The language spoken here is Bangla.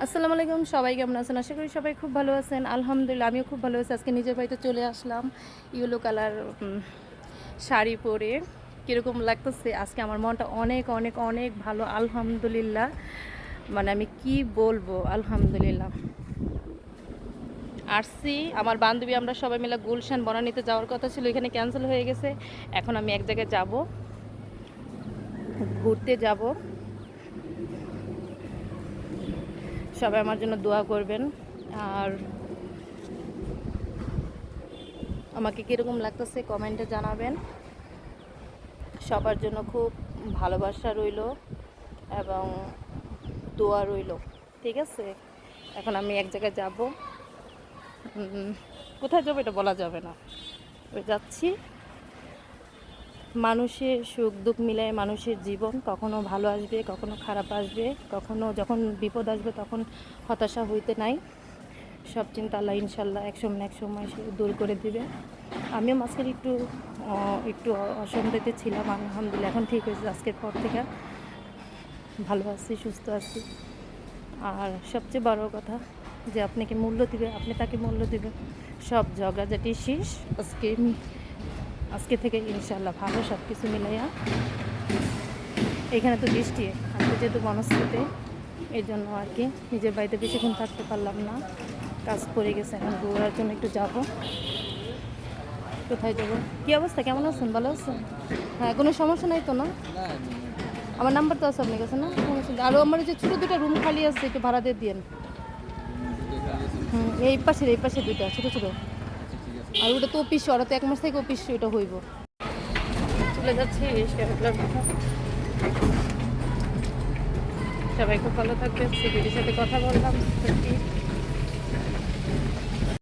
আসসালামু আলাইকুম, সবাই কেমন আছেন? আশা করি সবাই খুব ভালো আছেন। আলহামদুলিল্লাহ আমিও খুব ভালো আছি। আজকে নিজের বাড়িতে চলে আসলাম ইয়েলো কালার শাড়ি পরে। কীরকম লাগতেছে আজকে? আমার মনটা অনেক অনেক অনেক ভালো, আলহামদুলিল্লাহ। মানে আমি কি বলবো, আলহামদুলিল্লাহ। আসছি আমার বান্ধবী, আমরা সবাই মিলে গুলশান বনানীতে যাওয়ার কথা ছিল, এখানে ক্যান্সেল হয়ে গেছে। এখন আমি এক জায়গায় যাব, ঘুরতে যাব। সবাই আমার জন্য দোয়া করবেন। আর আমাকে কীরকম লাগতেছে কমেন্টে জানাবেন। সবার জন্য খুব ভালোবাসা রইল এবং দোয়া রইল, ঠিক আছে? এখন আমি এক জায়গায় যাব, কোথায় যাবো এটা বলা যাবে না। ওই যাচ্ছি। মানুষের সুখ দুঃখ মিলায় মানুষের জীবন, কখনো ভালো আসবে, কখনো খারাপ আসবে, কখনো যখন বিপদ আসবে তখন হতাশা হইতে নাই। সব চিন্তা আল্লাহ ইনশাল্লাহ এক সময় না এক সময় সে দূর করে দিবে। আমিও মাঝখানে একটু অসুবিধাতে ছিলাম, আলহামদুলিল্লাহ এখন ঠিক হয়েছে। আজকের পর থেকে ভালো আছি, সুস্থ আছি। আর সবচেয়ে বড় কথা যে আপনাকে মূল্য দিবে, আপনি তাকে মূল্য দিবেন। সব ঝগড়াঝাটি শেষ আজকে থেকে ইনশাল্লাহ ভালো সব কিছু মিলাইয়া। এখানে তো বৃষ্টি, আমি যেহেতু বনশ্রীতে, এই জন্য আর কি নিজের বাড়িতে বেশিক্ষণ থাকতে পারলাম না, কাজ পড়ে গেছে। এখন ঘোরার জন্য একটু যাব। কোথায় যাবো? কী অবস্থা, কেমন আছেন? ভালো আছেন? হ্যাঁ, কোনো সমস্যা নাই তো না? আমার নাম্বার তো আছে আপনার কাছে না? সমস্যা। আরও আমার যে ছোটো দুটো রুম খালি আছে, একটু ভাড়া দিয়ে দিন। এই পাশে দুইটা ছোটো ছোটো। আর ওটা তো অফিস, ওরা তো 1 মাস থেকে অফিস, ওইটা হইব। চলে যাচ্ছি। সবাই খুব ভালো থাকবে। সিকিউরিটির সাথে কথা বললাম,